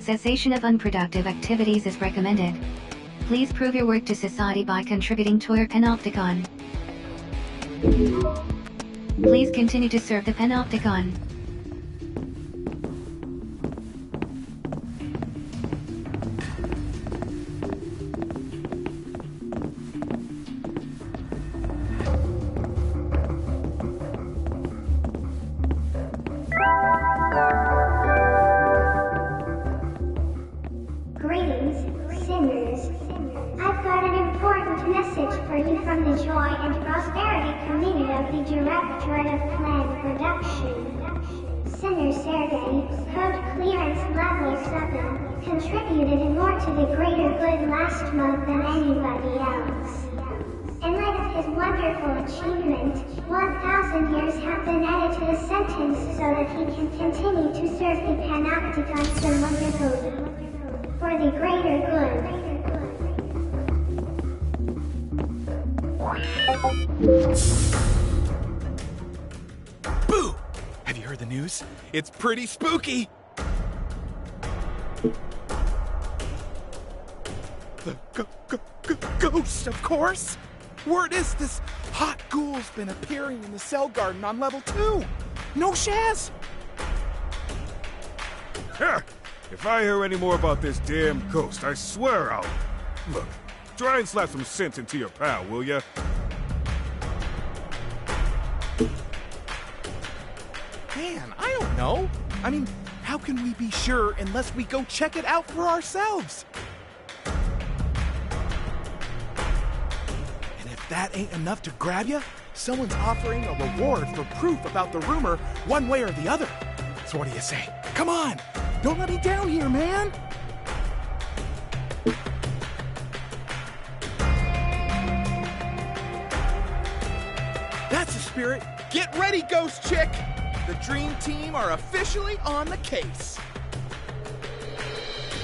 Cessation of unproductive activities is recommended. Please prove your work to society by contributing to your panopticon. Please continue to serve the panopticon. Greetings, sinners. I've got an important message for you from the Joy and Prosperity Committee of the Directorate of Planned Production. Sinner Sergey, Code Clearance Level 7, contributed more to the greater good last month than anybody else. In light of his wonderful achievement, 1,000 years have been added to the sentence so that he can continue to serve the Panopticon symbolically. For the greater good. Boo! Have you heard the news? It's pretty spooky! The ghost, of course! Word is this hot ghoul's been appearing in the cell garden on level 2! No Shaz? If I hear any more about this damn ghost, I swear I'll... Look, try and slap some sense into your pal, will ya? Man, I don't know. I mean, how can we be sure unless we go check it out for ourselves? And if that ain't enough to grab you, someone's offering a reward for proof about the rumor one way or the other. So what do you say? Come on! Don't let me down here, man! That's the spirit! Get ready, ghost chick! The dream team are officially on the case.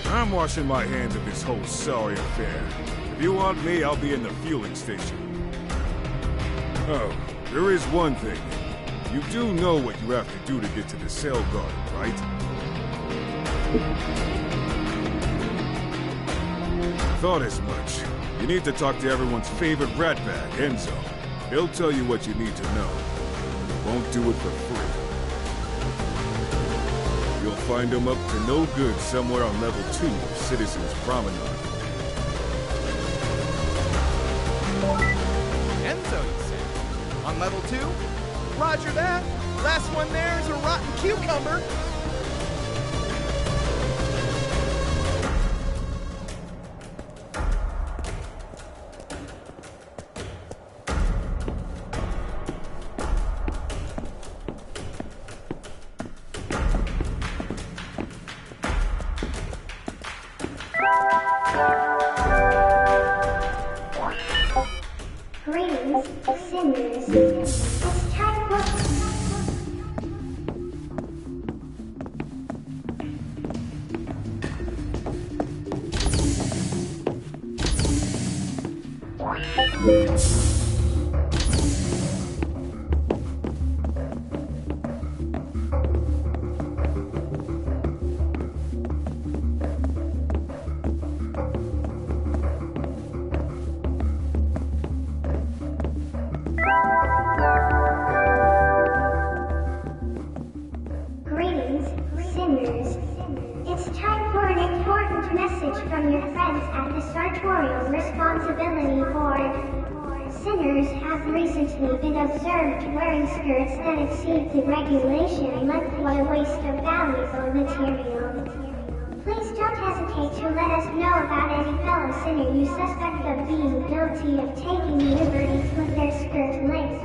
I'm washing my hands of this whole sorry affair. If you want me, I'll be in the fueling station. Oh, there is one thing. You do know what you have to do to get to the cell garden, right? Thought as much. You need to talk to everyone's favorite rat bag, Enzo. He'll tell you what you need to know. Won't do it for free. You'll find him up to no good somewhere on level 2 of Citizens Promenade. Enzo, you say? On level 2? Roger that. Last one there is a rotten cucumber. Greetings, sinners. It's time for... Greetings, sinners. It's time for an important message from your friends at the Sartorial Responsibility Board. Sinners have recently been observed wearing skirts that exceed the regulation length. What a waste of valuable material. Please don't hesitate to let us know about any fellow sinner you suspect of being guilty of taking liberties with their skirt length.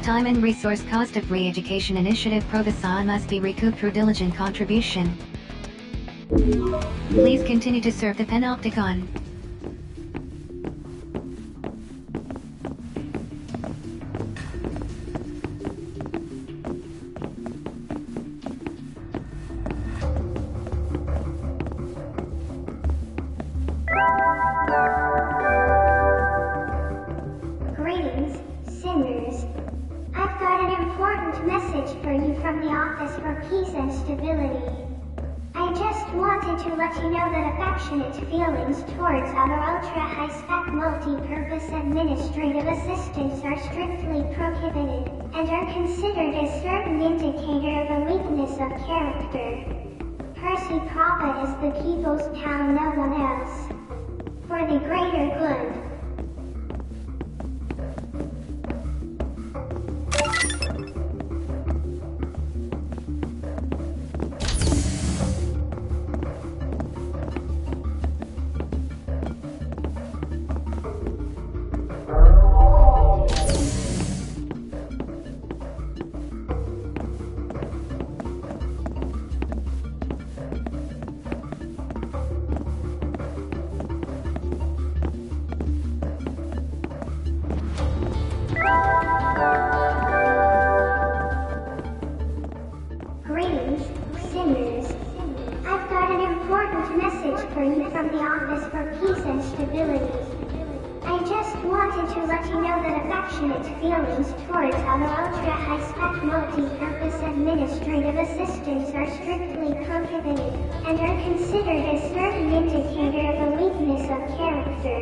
Time and resource cost of re-education initiative Provision must be recouped through diligent contribution. Please continue to serve the Panopticon. Greetings, sinners. I've got an important message for you from the Office for Peace and Stability. I just wanted to let you know that affectionate feelings towards our ultra-high-spec multi-purpose administrative assistants are strictly prohibited, and are considered a certain indicator of a weakness of character. Percy Prophet is the people's pal, no one else. For the greater good. Greetings, sinners. I've got an important message for you from the Office for Peace and Stability. I just wanted to let you know that affectionate feelings towards our ultra-high-spec multi-purpose administrative assistants are strictly prohibited, and are considered a certain indicator of a weakness of character.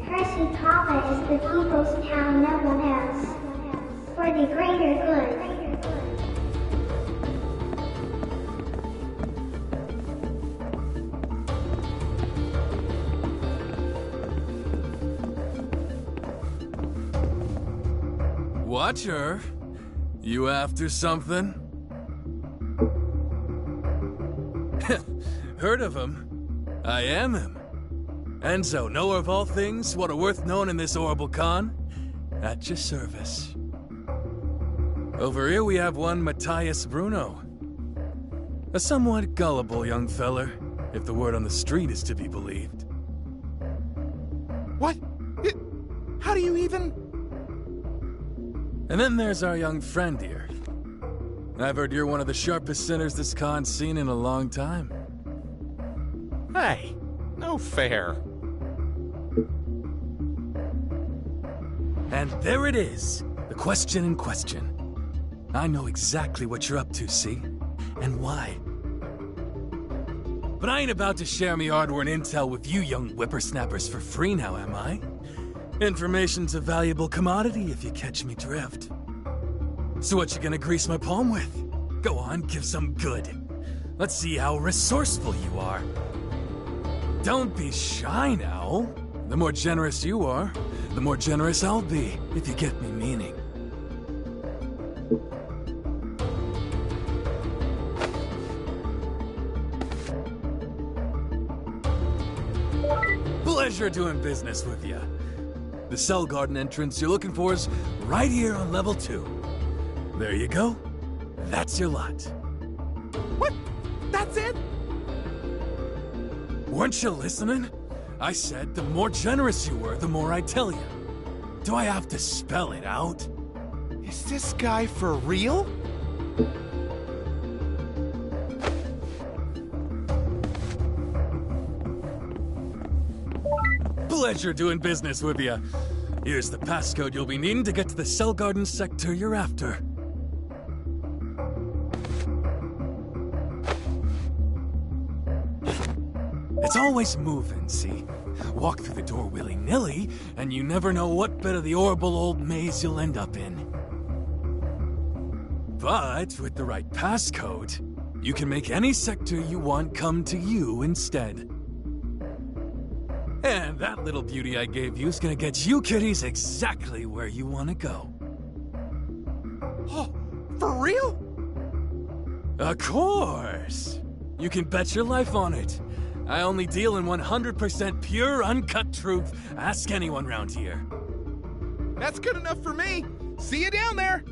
Percy Prophet is the people's pal, no one else. For the greater good. Watcher, you after something? Heard of him? I am him. Enzo, knower of all things, what are worth knowing in this horrible con? At your service. Over here we have one Matthias Bruno. A somewhat gullible young feller, if the word on the street is to be believed. What? How do you even... And then there's our young friend here. I've heard you're one of the sharpest sinners this con's seen in a long time. Hey, no fair. And there it is, the question in question. I know exactly what you're up to, see? And why. But I ain't about to share me hard-earned intel with you young whippersnappers for free now, am I? Information's a valuable commodity if you catch me drift. So what you gonna grease my palm with? Go on, give some good. Let's see how resourceful you are. Don't be shy now. The more generous you are, the more generous I'll be, if you get me meaning. Pleasure doing business with you. The cell garden entrance you're looking for is right here on level 2. There you go. That's your lot. What? That's it? Weren't you listening? I said the more generous you were, the more I'd tell you. Do I have to spell it out? Is this guy for real? Pleasure doing business with you. Here's the passcode you'll be needing to get to the Cell Garden sector you're after. It's always moving, see? Walk through the door willy-nilly, and you never know what bit of the horrible old maze you'll end up in. But with the right passcode, you can make any sector you want come to you instead. And that little beauty I gave you is gonna get you kiddies exactly where you want to go. Oh, for real? Of course! You can bet your life on it. I only deal in 100% pure, uncut truth. Ask anyone round here. That's good enough for me. See you down there.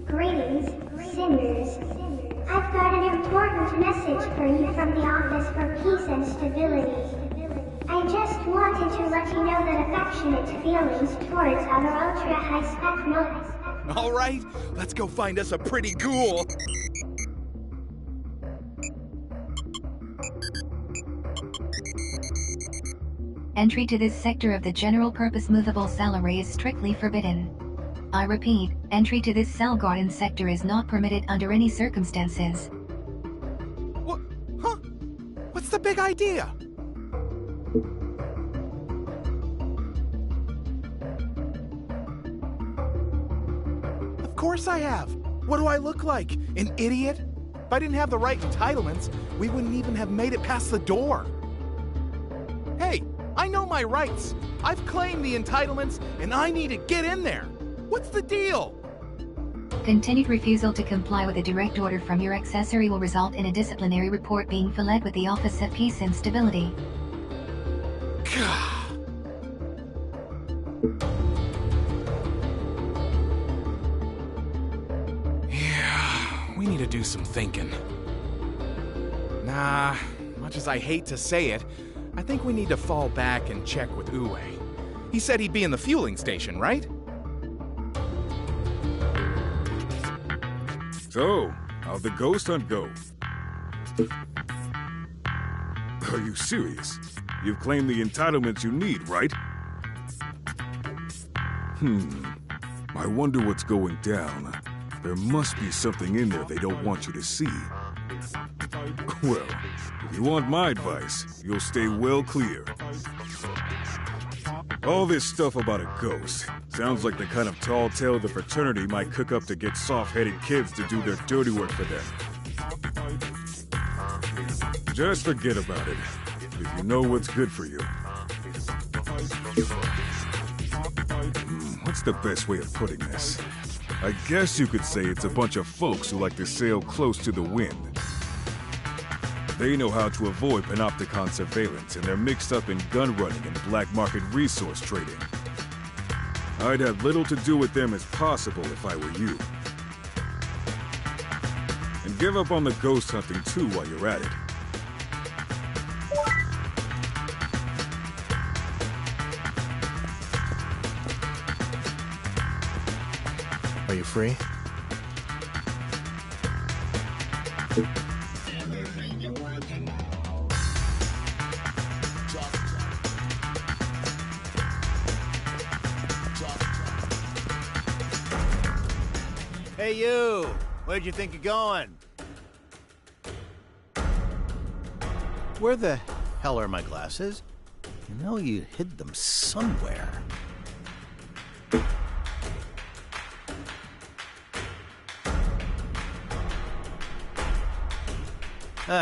Greetings, sinners. I've got an important message for you from the Office for Peace and Stability. I just wanted to let you know that affectionate feelings towards our ultra-high-spec mode. All right, let's go find us a pretty ghoul. Entry to this sector of the general-purpose movable cell array is strictly forbidden. I repeat, entry to this cell garden sector is not permitted under any circumstances. What? Huh? What's the big idea? Of course I have. What do I look like? An idiot? If I didn't have the right entitlements, we wouldn't even have made it past the door. Hey, I know my rights. I've claimed the entitlements, and I need to get in there. What's the deal? Continued refusal to comply with a direct order from your accessory will result in a disciplinary report being filed with the Office of Peace and Stability. Yeah, we need to do some thinking. Nah, much as I hate to say it, I think we need to fall back and check with Uwe. He said he'd be in the fueling station, right? So, how'd the ghost hunt go? Are you serious? You've claimed the entitlements you need, right? I wonder what's going down. There must be something in there they don't want you to see. Well, if you want my advice, you'll stay well clear. All this stuff about a ghost sounds like the kind of tall tale the fraternity might cook up to get soft-headed kids to do their dirty work for them. Just forget about it, if you know what's good for you. What's the best way of putting this? I guess you could say it's a bunch of folks who like to sail close to the wind. They know how to avoid panopticon surveillance, and they're mixed up in gun running and black market resource trading. I'd have little to do with them as possible if I were you. And give up on the ghost hunting too while you're at it. Are you free? Hey, you! Where'd you think you're going? Where the hell are my glasses? You know you hid them somewhere.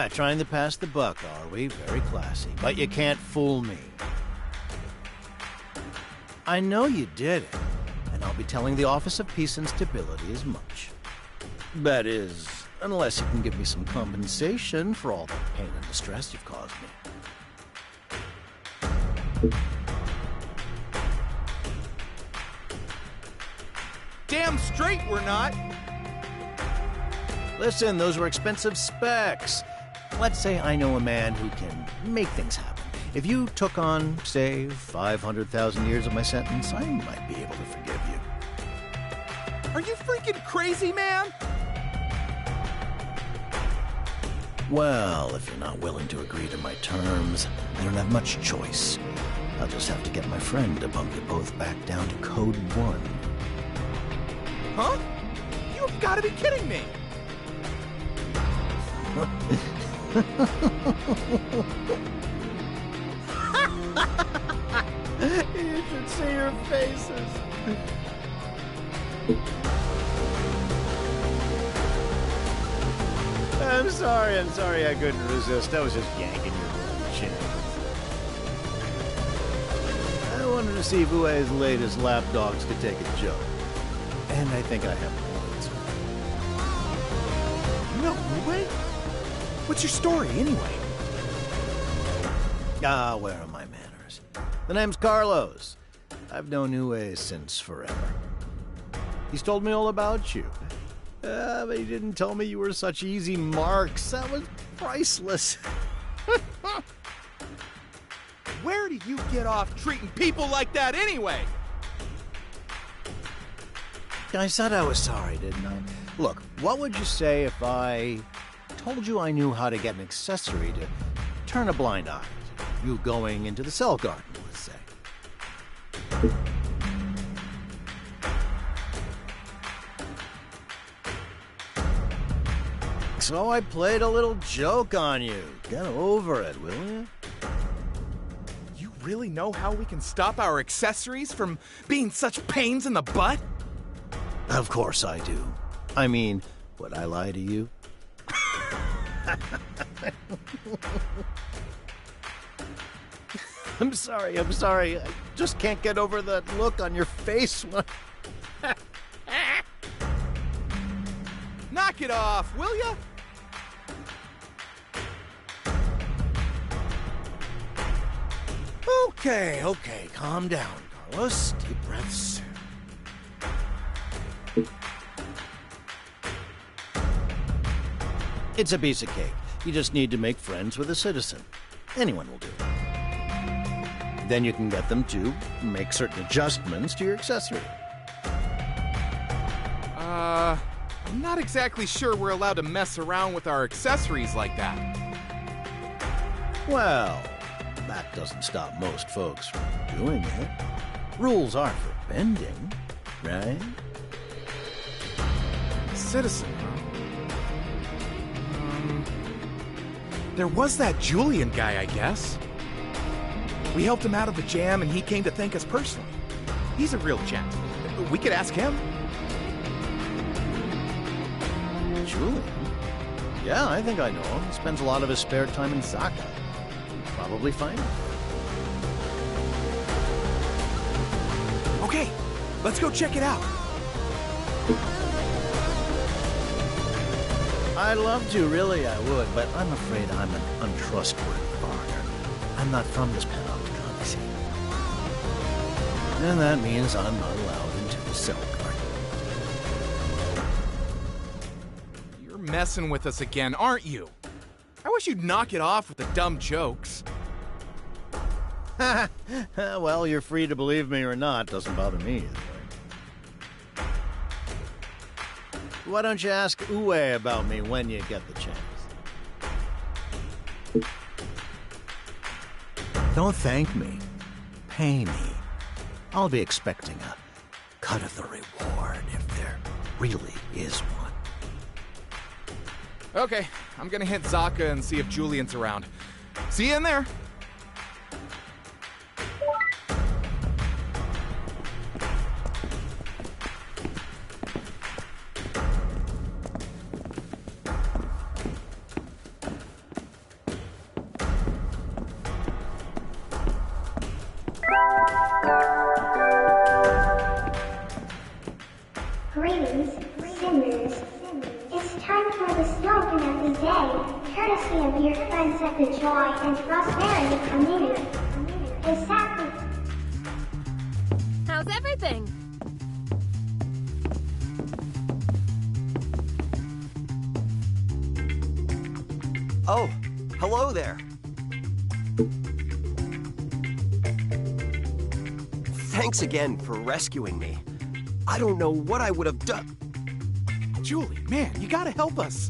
Trying to pass the buck, are we? Very classy. But you can't fool me. I know you did it, and I'll be telling the Office of Peace and Stability as much. That is, unless you can give me some compensation for all the pain and distress you've caused me. Damn straight we're not! Listen, those were expensive specs. Let's say I know a man who can make things happen. If you took on, say, 500,000 years of my sentence, I might be able to forgive you. Are you freaking crazy, man? Well, if you're not willing to agree to my terms, I don't have much choice. I'll just have to get my friend to bump you both back down to Code 1. Huh? You've got to be kidding me! You should see your faces. I'm sorry I couldn't resist. I was just yanking your little chin. I wanted to see if Ue's latest lapdogs could take a joke. And I think I have the You know Wu-Wei? What's your story, anyway? where are my manners? The name's Carlos. I've known Ue since forever. He's told me all about you. But he didn't tell me you were such easy marks. That was priceless. Where do you get off treating people like that, anyway? I said I was sorry, didn't I? Look, what would you say if I told you I knew how to get an accessory to turn a blind eye to you going into the cell garden, let's say? So I played a little joke on you. Get over it, will you? You really know how we can stop our accessories from being such pains in the butt? Of course I do. I mean, would I lie to you? I'm sorry. I just can't get over that look on your face when... Knock it off, will ya? Okay, calm down, Carlos. Deep breaths. It's a piece of cake. You just need to make friends with a citizen. Anyone will do. Then you can get them to make certain adjustments to your accessory. I'm not exactly sure we're allowed to mess around with our accessories like that. Well, that doesn't stop most folks from doing it. Rules are for bending, right? Citizen, huh? There was that Julian guy, I guess. We helped him out of the jam, and he came to thank us personally. He's a real gent. We could ask him. Julian? Yeah, I think I know him. He spends a lot of his spare time in Zaka. You'd probably find him. Okay, let's go check it out. I'd love to, really I would, but I'm afraid I'm an untrustworthy foreigner. I'm not from this panopticon, see. And that means I'm not allowed into the cell garden. You're messing with us again, aren't you? I wish you'd knock it off with the dumb jokes. Well, you're free to believe me or not. Doesn't bother me either way. Why don't you ask Uwe about me when you get the chance? Don't thank me. Pay me. I'll be expecting a cut of the reward if there really is one. Okay, I'm gonna hit Zaka and see if Julian's around. See you in there. Greetings, sinners. It's time for the slogan of the day, courtesy of your friends at the Joy and Prosperity Committee. Exactly. How's everything? Oh, hello there. Thanks again for rescuing me. I don't know what I would have done. Julie, man, you gotta help us.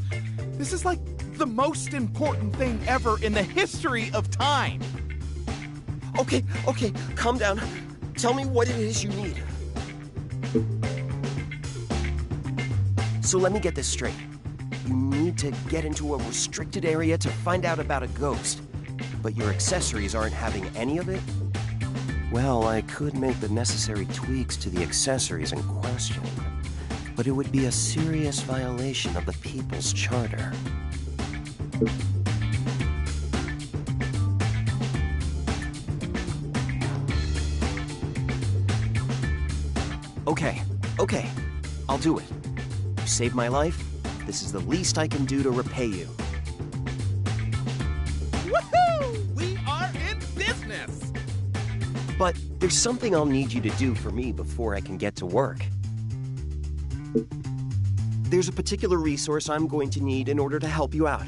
This is like the most important thing ever in the history of time. Okay, calm down. Tell me what it is you need. So let me get this straight. You need to get into a restricted area to find out about a ghost, but your accessories aren't having any of it? Well, I could make the necessary tweaks to the accessories in question, but it would be a serious violation of the People's Charter. Okay, I'll do it. You saved my life. This is the least I can do to repay you. Woohoo! We are in business! But there's something I'll need you to do for me before I can get to work. There's a particular resource I'm going to need in order to help you out.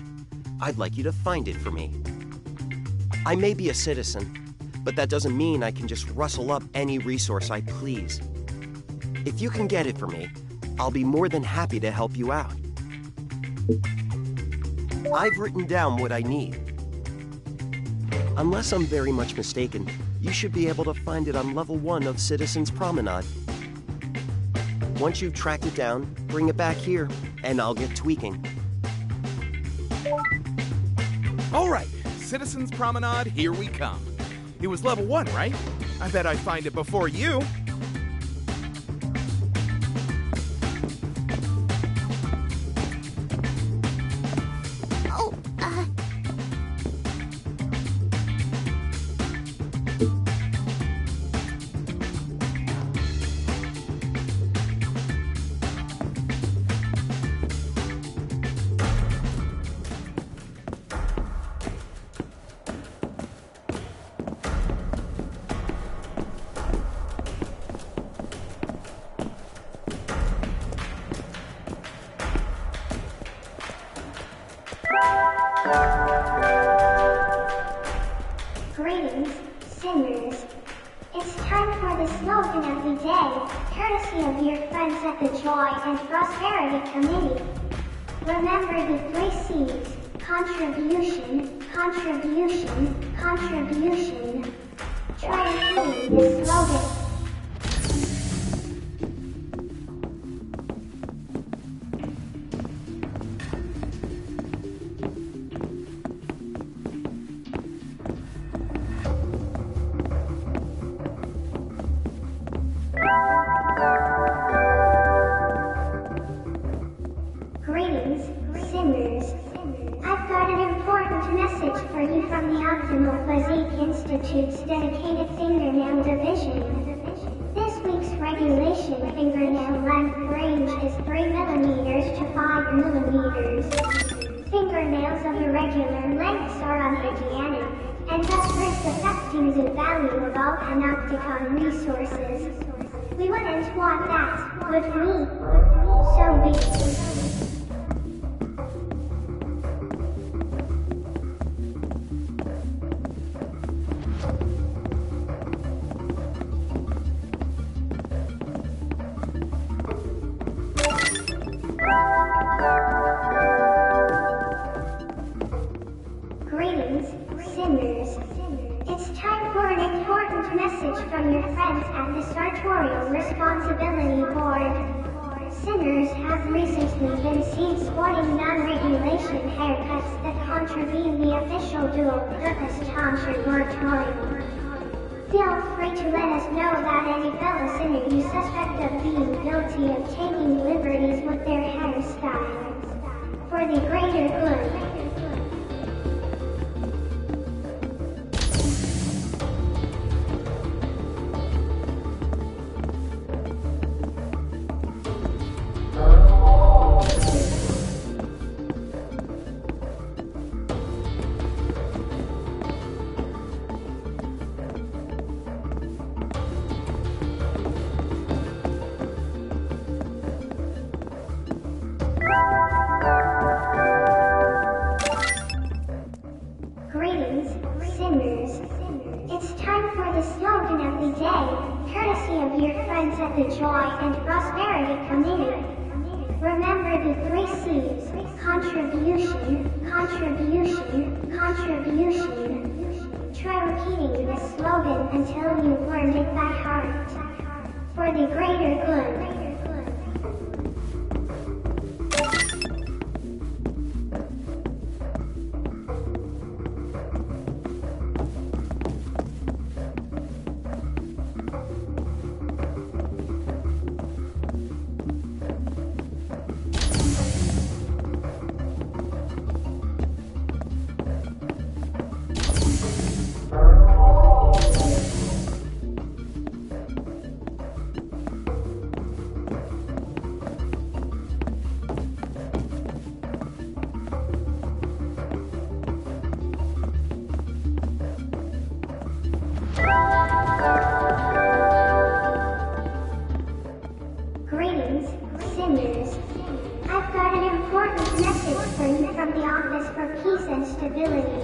I'd like you to find it for me. I may be a citizen, but that doesn't mean I can just rustle up any resource I please. If you can get it for me, I'll be more than happy to help you out. I've written down what I need. Unless I'm very much mistaken, you should be able to find it on level 1 of Citizen's Promenade. Once you've tracked it down, bring it back here, and I'll get tweaking. All right, Citizens Promenade, here we come. It was level 1, right? I bet I find it before you. Greetings, sinners. It's time for the slogan of the day, courtesy of your friends at the Joy and Prosperity Committee. Remember the 3 C's: contribution, contribution, contribution. Try repeating this slogan. Greetings, sinners. I've got an important message for you from the Optimal Physique Institute's dedicated fingernail division. This week's regulation fingernail length range is 3 millimeters to 5 millimeters. Fingernails of irregular lengths are unhygienic, and thus risk affecting the value of all panopticon resources. We wouldn't want that, would we? So be it. Responsibility Board. Sinners have recently been seen sporting non-regulation haircuts that contravene the official dual-purpose tonsure moratorium. Feel free to let us know about any fellow sinner you suspect of being guilty of taking liberties with their hairstyles. For the greater good. Greetings, sinners. It's time for the slogan of the day, courtesy of your friends at the Joy and Prosperity Committee. Remember the 3 C's: contribution, contribution, contribution. Try repeating the slogan until you've learned it by heart. For the greater good. Greetings, sinners. I've got an important message for you from the Office for Peace and Stability.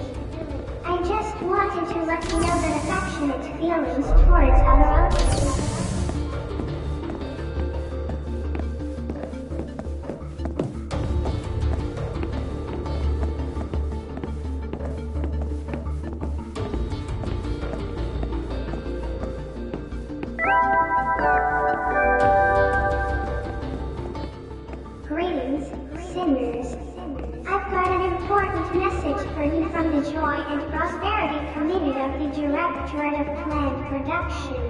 I just wanted to let you know that affectionate feelings towards our office. Greetings, sinners. I've got an important message for you from the Joy and Prosperity Committee of the Directorate of Planned Production.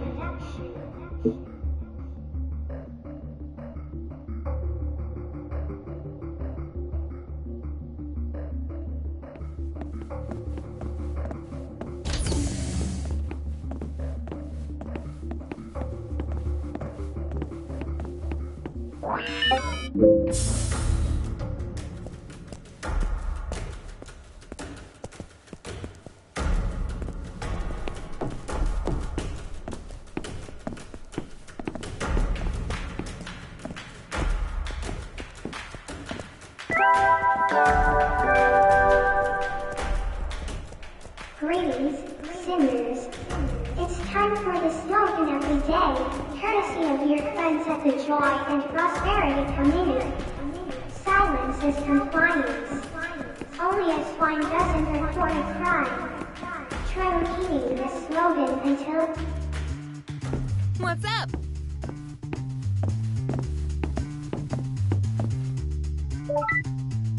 Greetings, sinners. It's time for the slogan of the day, courtesy of your friends at the Joy and Prosperity Committee. Silence is compliance. Only a swine doesn't report a crime. Try repeating this slogan until... What's up?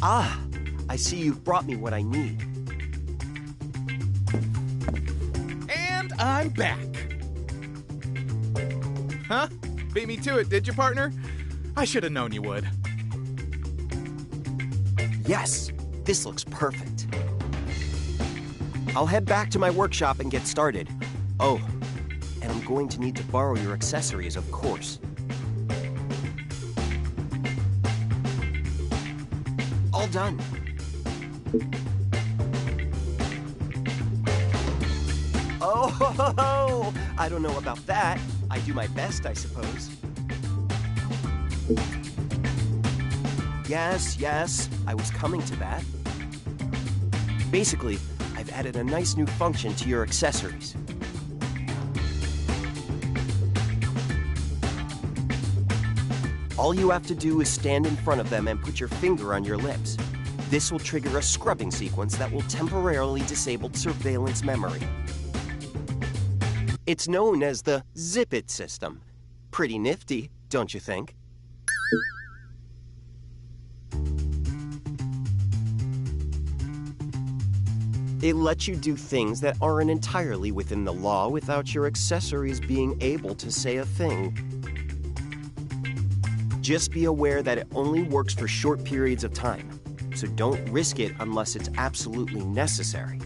Ah, I see you've brought me what I need. And I'm back. Huh? Beat me to it, did you, partner? I should have known you would. Yes, this looks perfect. I'll head back to my workshop and get started. Oh, and I'm going to need to borrow your accessories, of course. All done. Oh, I don't know about that. I do my best, I suppose. Yes, I was coming to that. Basically, I've added a nice new function to your accessories. All you have to do is stand in front of them and put your finger on your lips. This will trigger a scrubbing sequence that will temporarily disable surveillance memory. It's known as the Zip It system. Pretty nifty. don't you think? It lets you do things that aren't entirely within the law without your accessories being able to say a thing. Just be aware that it only works for short periods of time, so don't risk it unless it's absolutely necessary.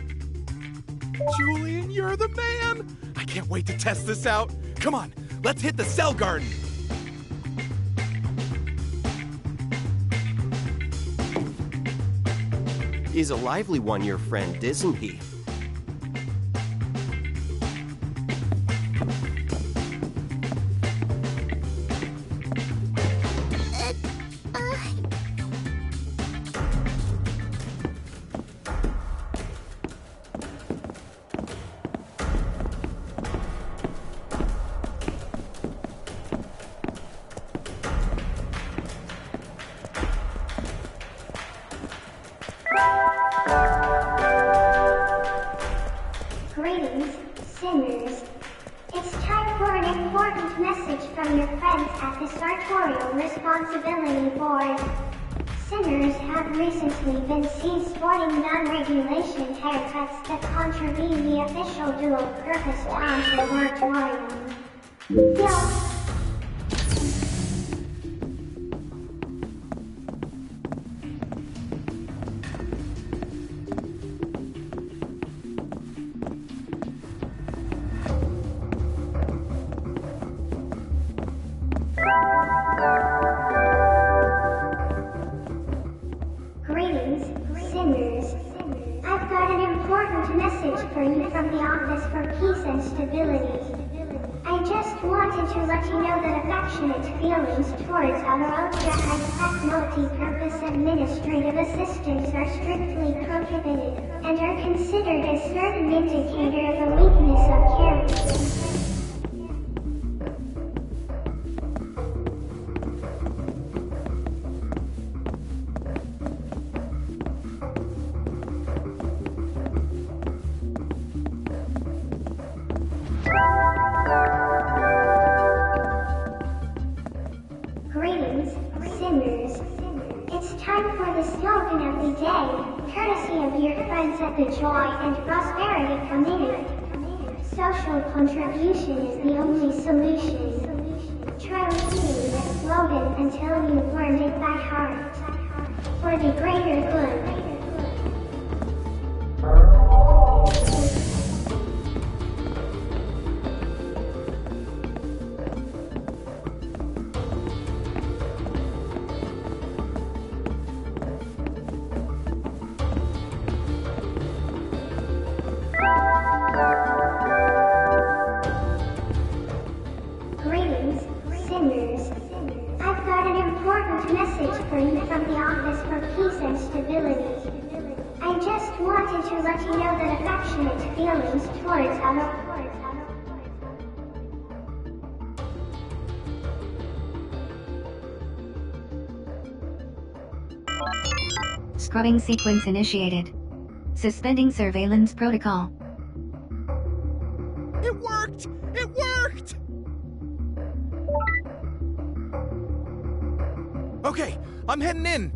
Julian, you're the man! I can't wait to test this out. Come on, let's hit the cell garden. He's a lively one, your friend, isn't he? Greetings, sinners. It's time for an important message from your friends at the Sartorial Responsibility Board. Sinners have recently been seen sporting non-regulation haircuts that contravene the official dual-purpose term moratorium. Yo. Greetings, sinners. I've got an important message for you from the Office for Peace and Stability. I just wanted to let you know that affectionate feelings towards our ultra-high-tech multi-purpose administrative assistants are strictly prohibited, and are considered a certain indicator of a weakness of character. Greetings, sinners. It's time for the slogan of the day, courtesy of your friends at the Joy and Prosperity Committee. Social contribution is the only solution. Try repeating this slogan until you've learned it by heart. For the greater good. Greetings, sinners. I've got an important message for you from the Office for Peace and Stability. I just wanted to let you know that affectionate feelings towards our... Scrubbing sequence initiated. Suspending surveillance protocol. It worked! It worked! Okay, I'm heading in.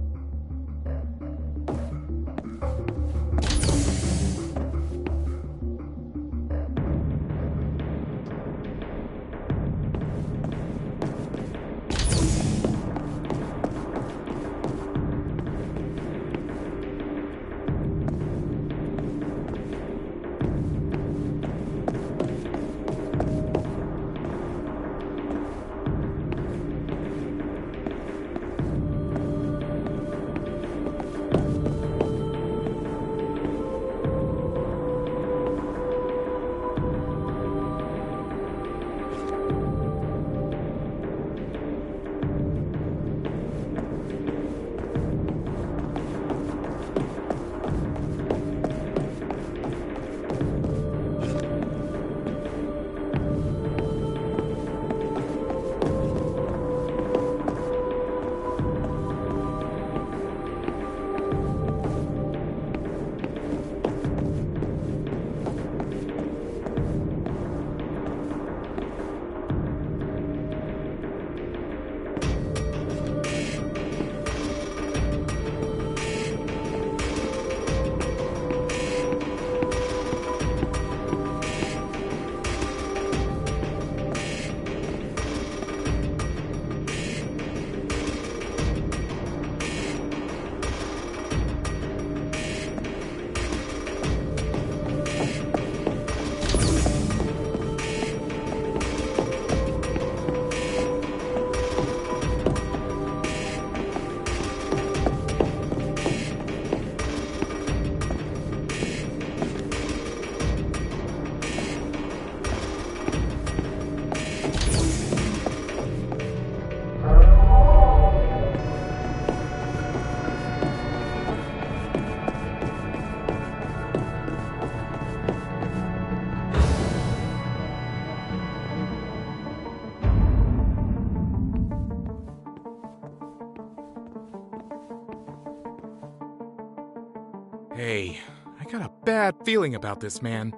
Hey, I got a bad feeling about this, man.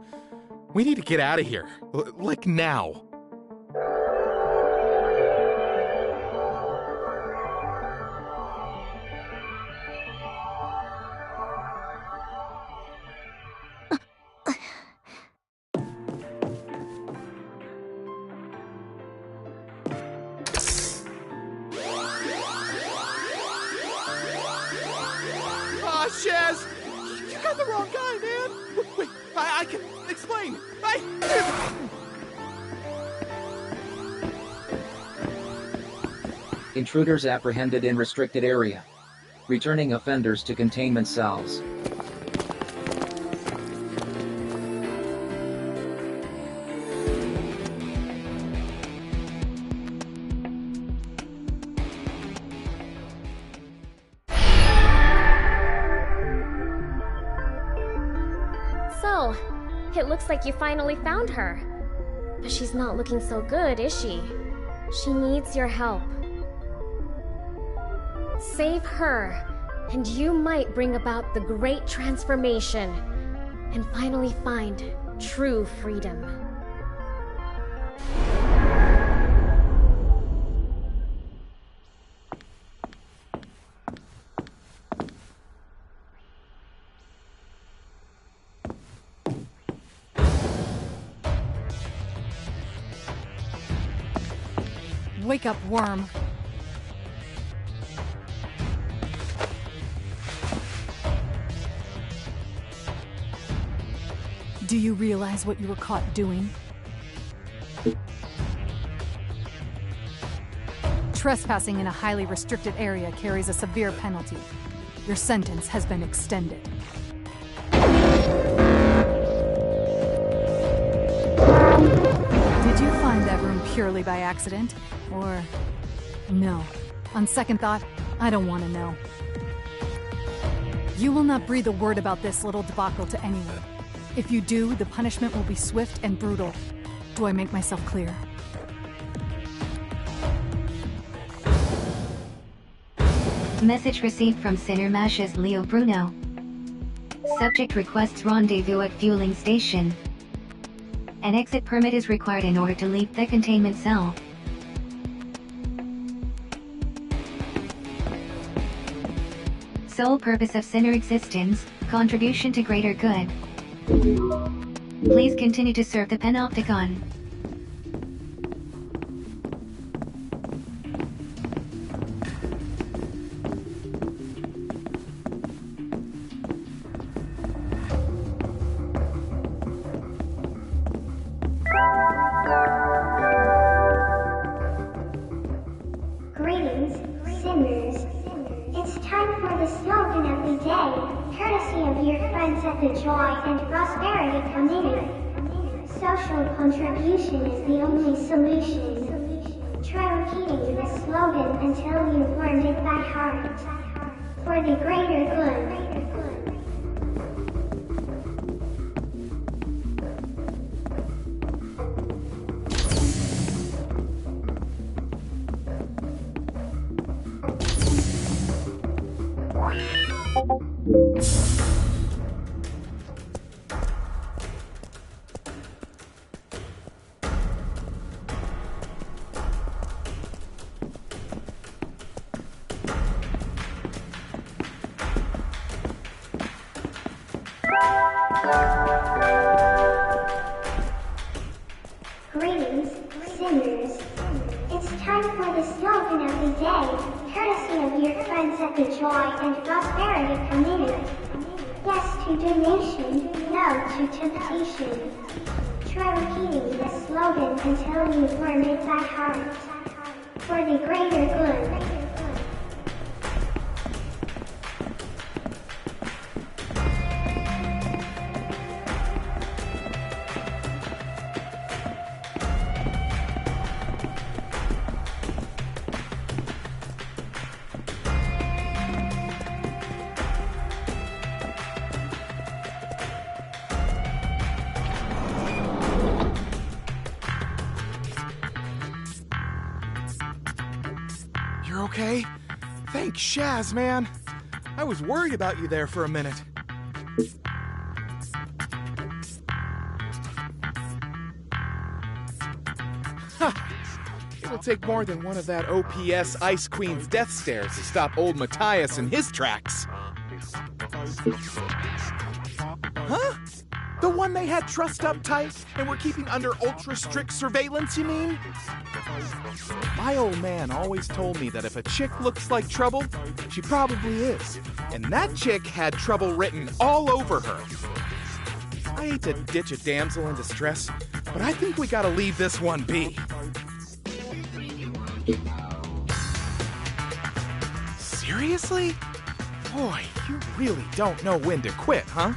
We need to get out of here. Like now. Aw, Shaz! You got the wrong guy, man! Wait, I can explain! Intruders apprehended in restricted area. Returning offenders to containment cells. So, it looks like you finally found her. But she's not looking so good, is she? She needs your help. Save her, and you might bring about the great transformation and finally find true freedom. Wake up, worm. Do you realize what you were caught doing? Trespassing in a highly restricted area carries a severe penalty. Your sentence has been extended. Did you find that room purely by accident? Or... no. On second thought, I don't want to know. You will not breathe a word about this little debacle to anyone. If you do, the punishment will be swift and brutal. Do I make myself clear? Message received from Sinner Mash's Leo Bruno. Subject requests rendezvous at fueling station. An exit permit is required in order to leave the containment cell. Sole purpose of Sinner existence, contribution to greater good. Please continue to serve the Panopticon. Greetings, sinners. It's time for the slogan of the day, courtesy of your friends at the Joy and Prosperity Committee. Social contribution is the only solution. Try repeating the slogan until you've learned it by heart. For the greater good. Greetings, sinners. It's time for the slogan of the day, courtesy of your friends at the Joy and Prosperity Committee. Yes to donation, no to temptation. Try repeating the slogan until you've learned it by heart. For the greater good. You're okay? Thanks, Shaz, man. I was worried about you there for a minute. It'll take more than one of that OPS Ice Queen's death stares to stop old Matthias in his tracks. Huh? The one they had trussed up tight and were keeping under ultra-strict surveillance, you mean? My old man always told me that if a chick looks like trouble, she probably is. And that chick had trouble written all over her. I hate to ditch a damsel in distress, but I think we gotta leave this one be. Seriously? Boy, you really don't know when to quit, huh?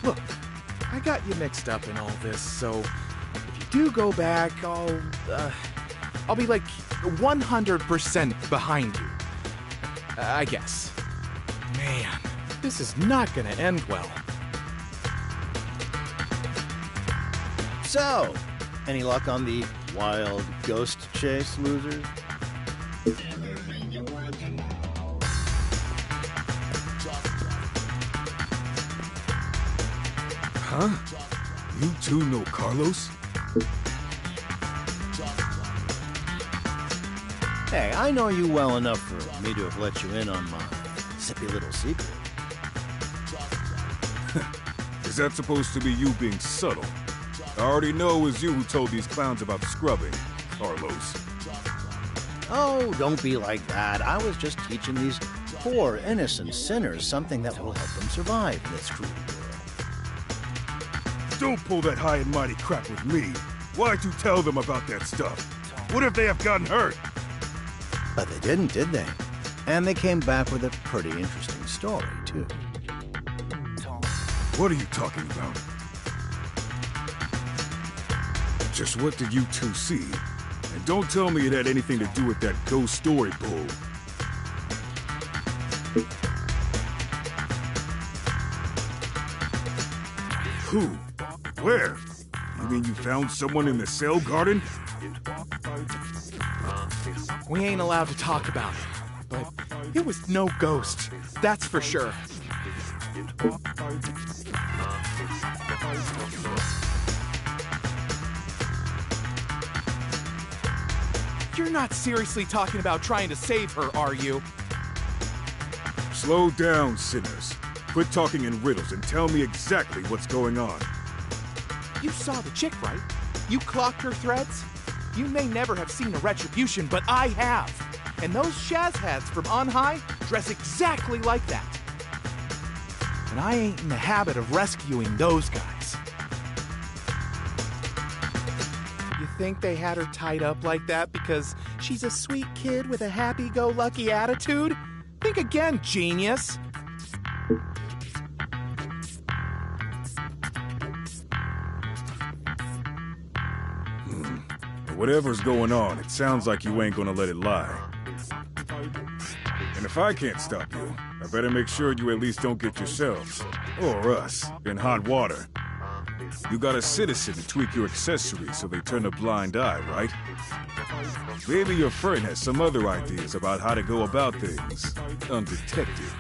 Look, I got you mixed up in all this, so if you do go back, I'll be like 100% behind you. I guess. Man, this is not gonna end well. So, any luck on the wild ghost chase, losers? Huh? You two know Carlos? Hey, I know you well enough for me to have let you in on my sippy little secret. Is that supposed to be you being subtle? I already know it was you who told these clowns about scrubbing, Carlos. Oh, don't be like that. I was just teaching these poor, innocent sinners something that will help them survive in this cruel world. Don't pull that high and mighty crap with me. Why'd you tell them about that stuff? What if they have gotten hurt? But they didn't, did they? And they came back with a pretty interesting story, too. What are you talking about? Just what did you two see? And don't tell me it had anything to do with that ghost story bull. Who? Where? You mean you found someone in the cell garden? We ain't allowed to talk about it, but it was no ghost, that's for sure. You're not seriously talking about trying to save her, are you? Slow down, sinners. Quit talking in riddles and tell me exactly what's going on. You saw the chick, right? You clocked her threads? You may never have seen a retribution, but I have. And those shazheads from on high dress exactly like that. And I ain't in the habit of rescuing those guys. You think they had her tied up like that because she's a sweet kid with a happy-go-lucky attitude? Think again, genius. Whatever's going on, it sounds like you ain't gonna let it lie. And if I can't stop you, I better make sure you at least don't get yourselves, or us, in hot water. You got a citizen to tweak your accessories so they turn a blind eye, right? Maybe your friend has some other ideas about how to go about things, undetected.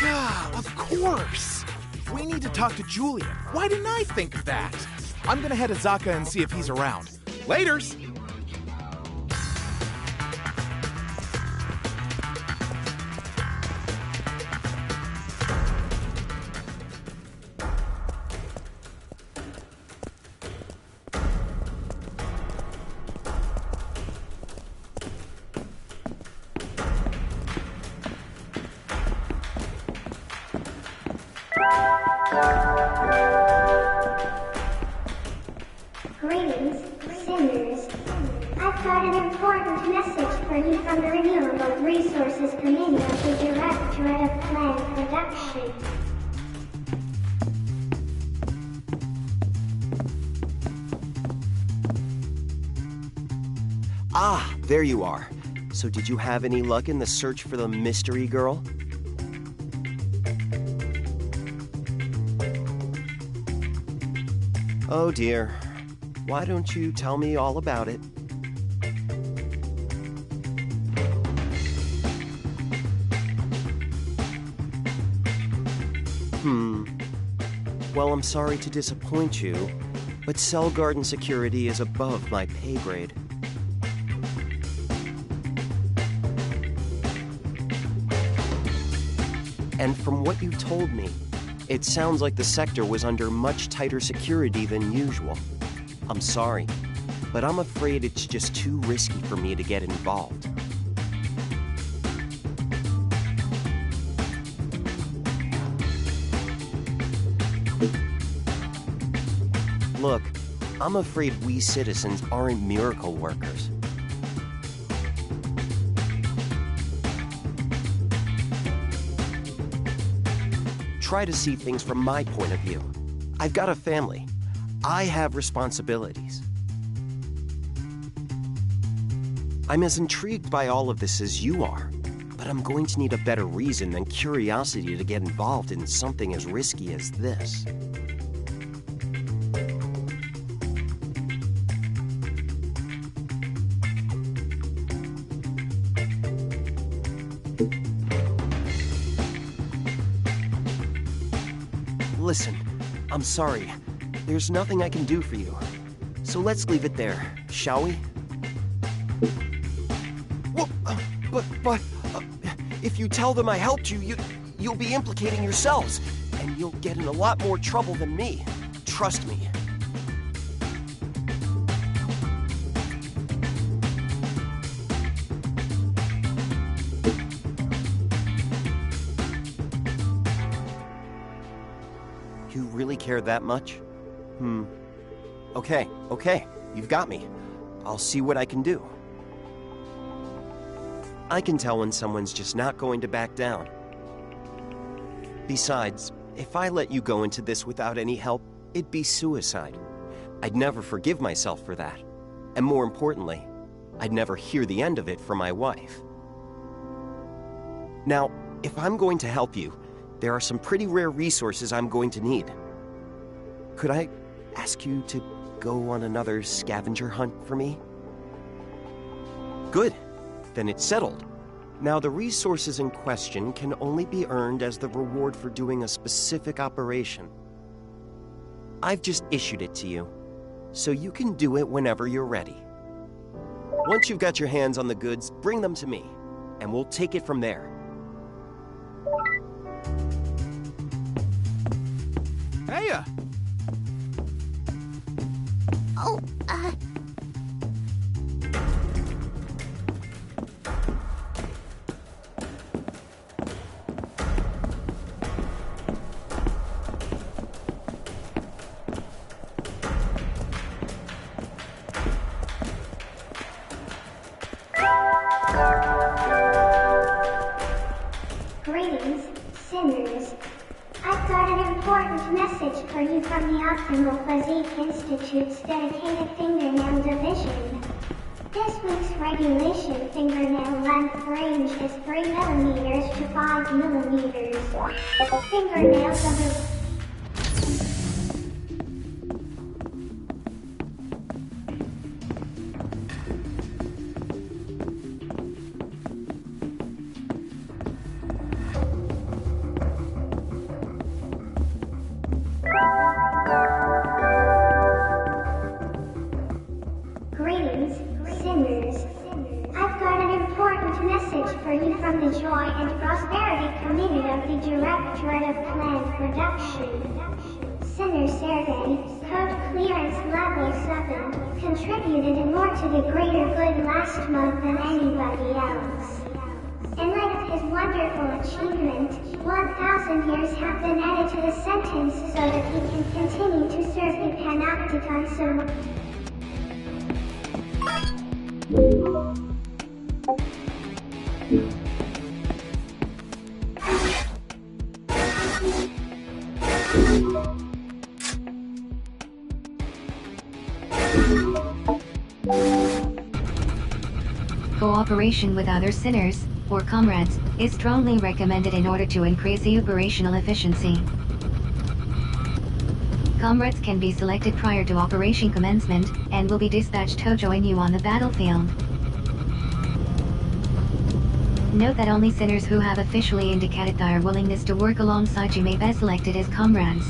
Yeah, of course! We need to talk to Julian. Why didn't I think of that? I'm gonna head to Zaka and see if he's around. Laters! Greetings, sinners. I've got an important message for you from the Renewable Resources Committee of the Directorate of Plant Production. Ah, there you are. So did you have any luck in the search for the mystery girl? Oh dear. Why don't you tell me all about it? Well, I'm sorry to disappoint you, but cell guard and security is above my pay grade. And from what you told me, it sounds like the sector was under much tighter security than usual. I'm sorry, but I'm afraid it's just too risky for me to get involved. Look, I'm afraid we citizens aren't miracle workers. Try to see things from my point of view. I've got a family. I have responsibilities. I'm as intrigued by all of this as you are, but I'm going to need a better reason than curiosity to get involved in something as risky as this. Listen, I'm sorry. There's nothing I can do for you. So let's leave it there, shall we? Well, but if you tell them I helped you, you'll be implicating yourselves, and you'll get in a lot more trouble than me. Trust me. You really care that much? Okay, you've got me. I'll see what I can do. I can tell when someone's just not going to back down. Besides, if I let you go into this without any help, it'd be suicide. I'd never forgive myself for that. And more importantly, I'd never hear the end of it from my wife. Now, if I'm going to help you, there are some pretty rare resources I'm going to need. Could I ask you to go on another scavenger hunt for me? Good. Then it's settled. Now, the resources in question can only be earned as the reward for doing a specific operation. I've just issued it to you, so you can do it whenever you're ready. Once you've got your hands on the goods, bring them to me, and we'll take it from there. Heya! Oh, Greetings, sinners. I've got an important message for you from the Optimal Physique Institute's dedicated fingernail division. This week's regulation fingernail length range is 3 millimeters to 5 millimeters. Fingernails of the Greetings, sinners. I've got an important message for you from the Joy and Prosperity Committee of the Directorate of Planned Production. Sinner Survey, Code Clearance Level 7, contributed more to the greater good last month than anybody else. In light of his wonderful achievement, 1,000 years have been added to the sentence so that he can continue to serve the Panopticon so Cooperation with other sinners, or comrades, is strongly recommended in order to increase the operational efficiency. Comrades can be selected prior to operation commencement, and will be dispatched to join you on the battlefield. Note that only sinners who have officially indicated their willingness to work alongside you may be selected as comrades.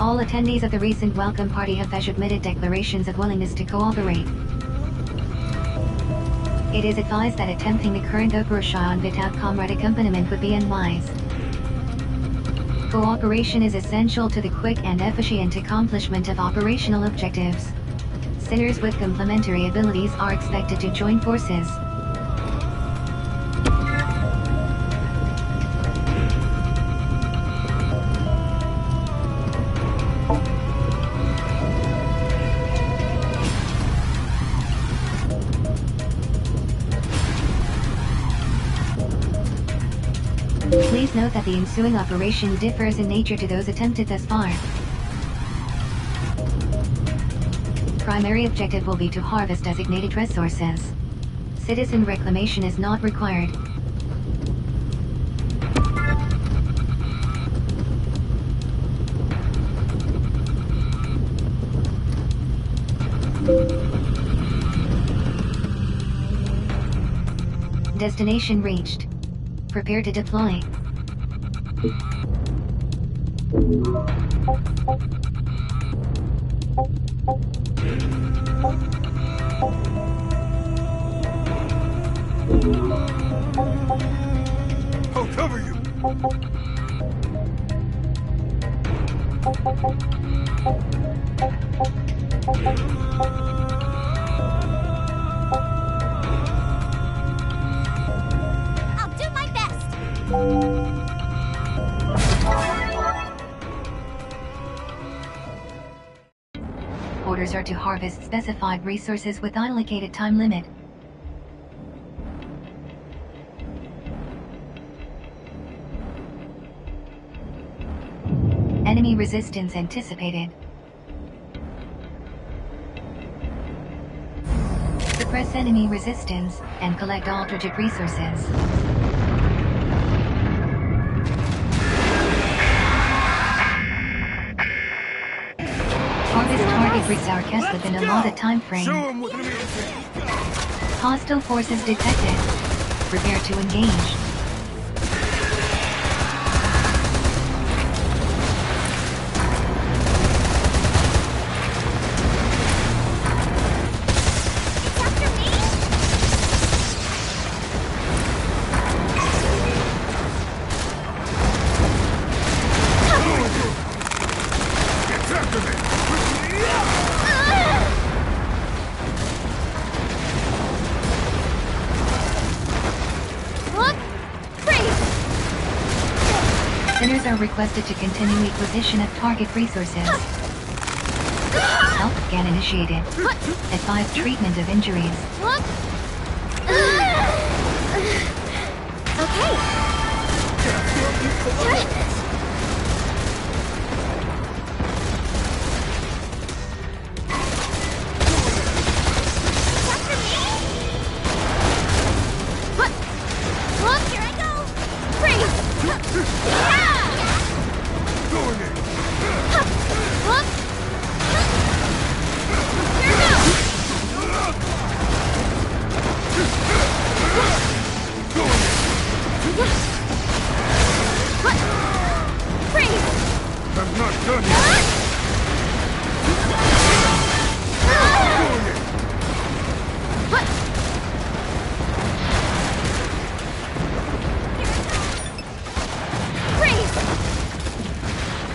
All attendees of the recent welcome party have submitted declarations of willingness to cooperate. It is advised that attempting the current operation without comrade accompaniment would be unwise. Cooperation is essential to the quick and efficient accomplishment of operational objectives. Sinners with complementary abilities are expected to join forces. Please note that the ensuing operation differs in nature to those attempted thus far. Primary objective will be to harvest designated resources. Citizen reclamation is not required. Destination reached. Prepare to deploy. I'll cover you! I'll do my best! Orders are to harvest specified resources with unallocated time limit. Enemy resistance anticipated. Suppress enemy resistance, and collect all tragic resources. Harvest target resources within a allotted time frame. Hostile forces detected. Prepare to engage. Sinners are requested to continue acquisition of target resources. Health scan initiated. Advise treatment of injuries. Here I go! Freeze! I'm not done yet!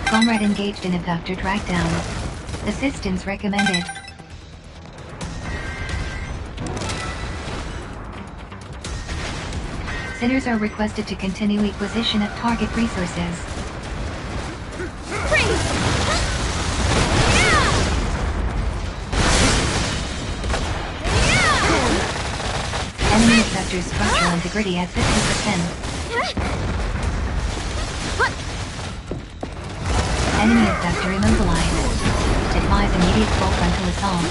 Comrade engaged in abductor trackdown. Assistance recommended. Sinners are requested to continue acquisition of target resources. Enemy abductor's structural integrity at 50%. Enemy abductor immobilized. Advise immediate full frontal assault.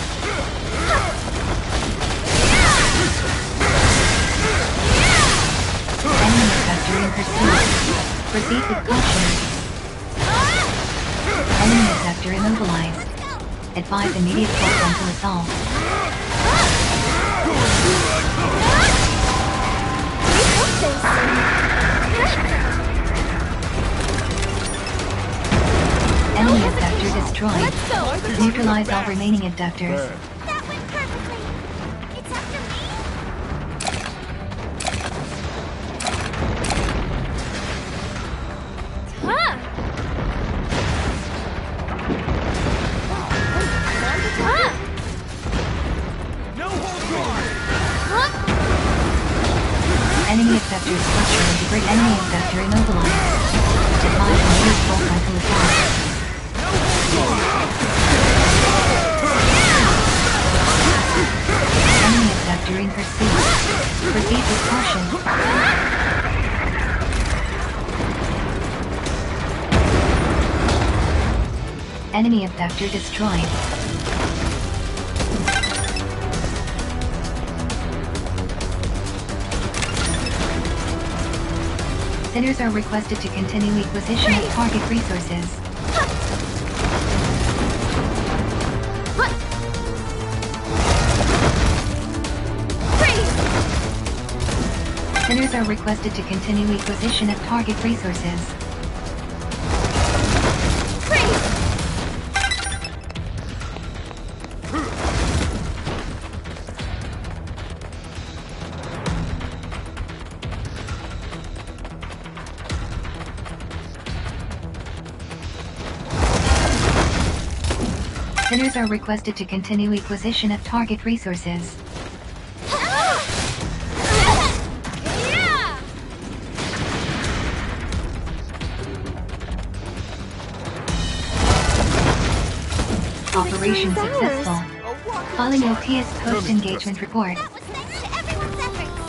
Enemy abductor in pursuit. Proceed with caution. Enemy abductor immobilized. Advise immediate full frontal assault. Enemy abductor destroyed. Let's go! Neutralize all remaining abductors. That went perfectly. It's after me? Huh! No hold guard! Enemy abductor structure integrate. Enemy abductor immobilized. Defied and use full cycle attack. Enemy abductor in pursuit. Proceed with caution. Enemy abductor destroyed. Sinners are requested to continue acquisition of target resources. Sinners are requested to continue acquisition of target resources. Sinners are requested to continue acquisition of target resources. Operation successful. Following OPS post-engagement report. That was thanks to everyone's efforts.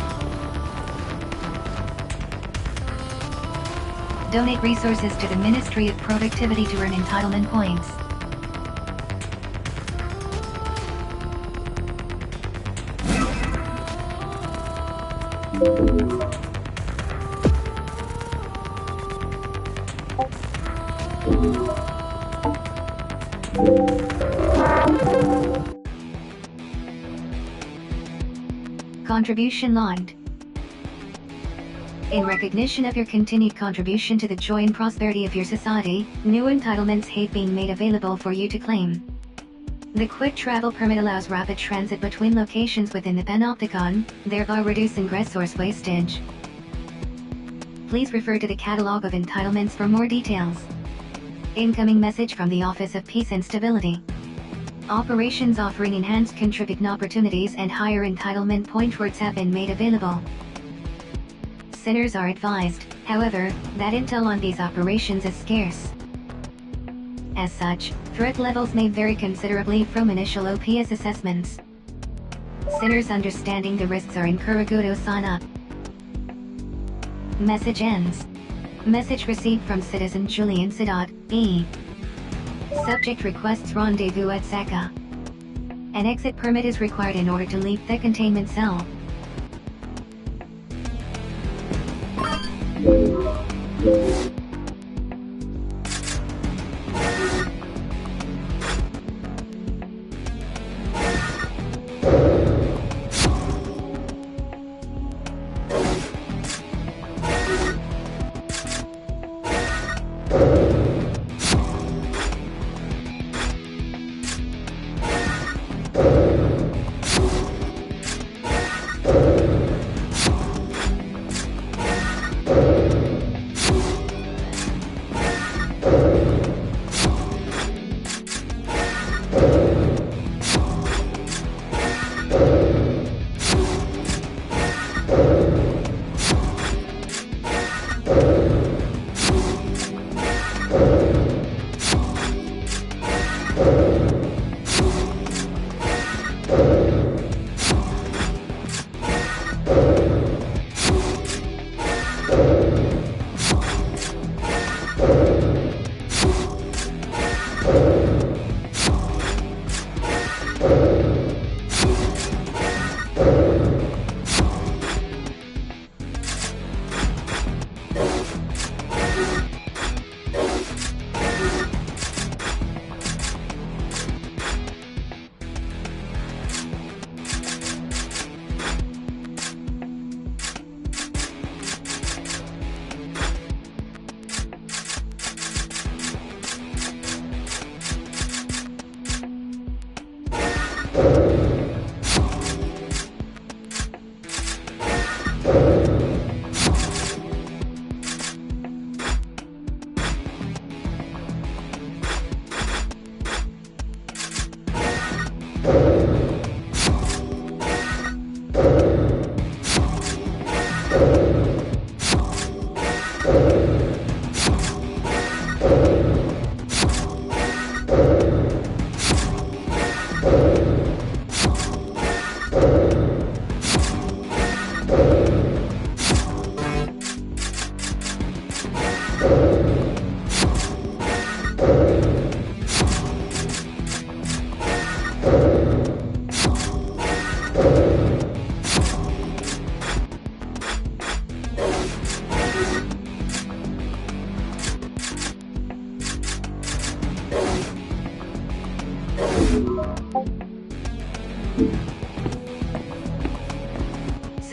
Donate resources to the Ministry of Productivity to earn entitlement points. Contribution logged. In recognition of your continued contribution to the joy and prosperity of your society, new entitlements have been made available for you to claim. The Quick Travel Permit allows rapid transit between locations within the Panopticon, thereby reducing resource wastage. Please refer to the catalog of entitlements for more details. Incoming message from the Office of Peace and Stability. Operations offering enhanced contribution opportunities and higher entitlement point rewards have been made available. Sinners are advised, however, that intel on these operations is scarce. As such, threat levels may vary considerably from initial OPS assessments. Sinners understanding the risks are encouraged to sign up. Message ends. Message received from Citizen Julian Sidot, E. Subject requests rendezvous at Saka. An exit permit is required in order to leave the containment cell.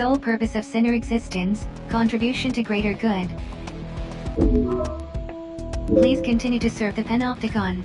Sole purpose of Sinner existence, contribution to greater good. Please continue to serve the Panopticon.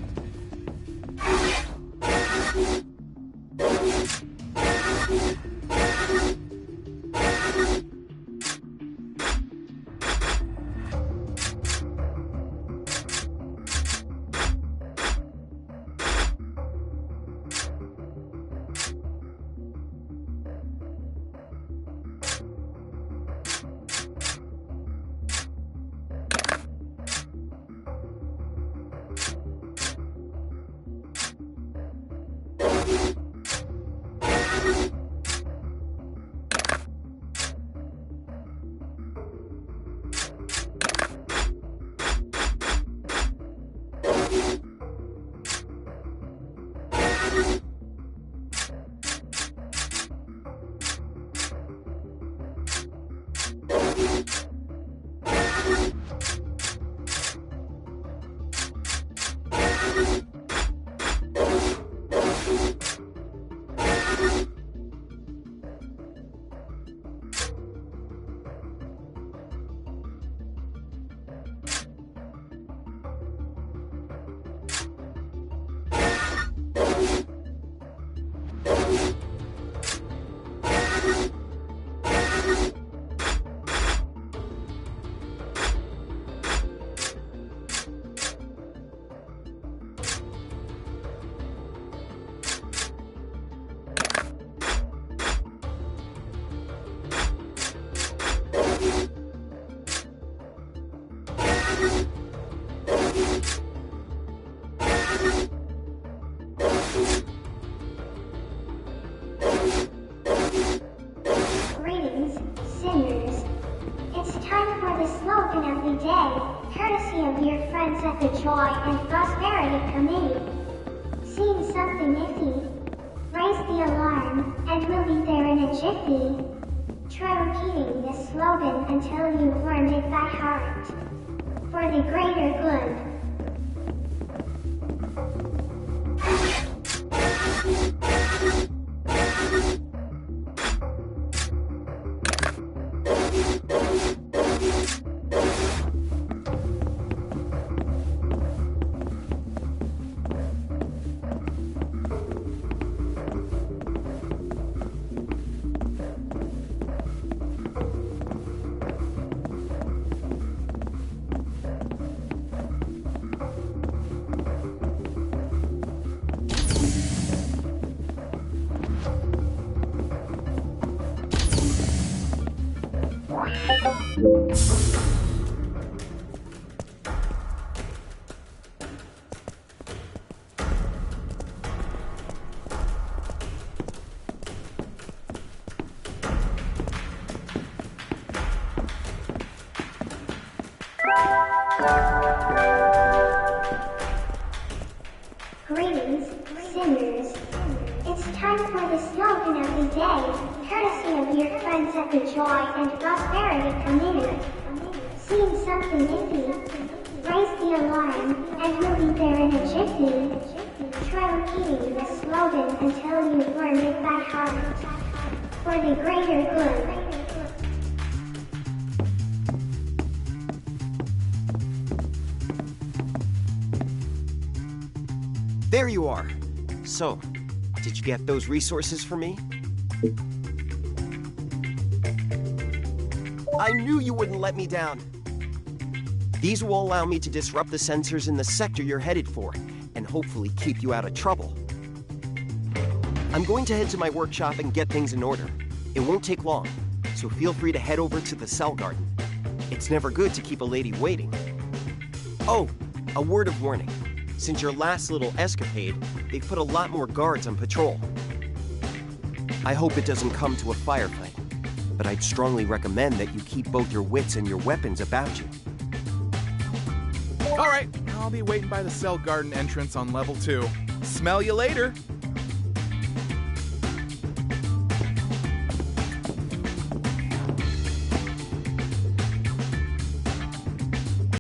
Greetings, sinners. It's time for the slogan of the day, courtesy of your friends at the Joy and Prosperity Committee. Seeing something iffy? Raise the alarm, and we'll be there in a jiffy. Try repeating this slogan until you've learned it by heart. For the greater good. Greetings, sinners. It's time for the slogan of the day, courtesy of your friends at the Joy and Prosperity Committee. Seeing something iffy? Raise the alarm, and we'll be there in a jiffy. Try repeating the slogan until you've learned it by heart. For the greater good. There you are. So, did you get those resources for me? I knew you wouldn't let me down. These will allow me to disrupt the sensors in the sector you're headed for, and hopefully keep you out of trouble. I'm going to head to my workshop and get things in order. It won't take long, so feel free to head over to the cell garden. It's never good to keep a lady waiting. Oh, a word of warning. Since your last little escapade, they've put a lot more guards on patrol. I hope it doesn't come to a firefight, but I'd strongly recommend that you keep both your wits and your weapons about you. All right, I'll be waiting by the cell garden entrance on level 2. Smell you later.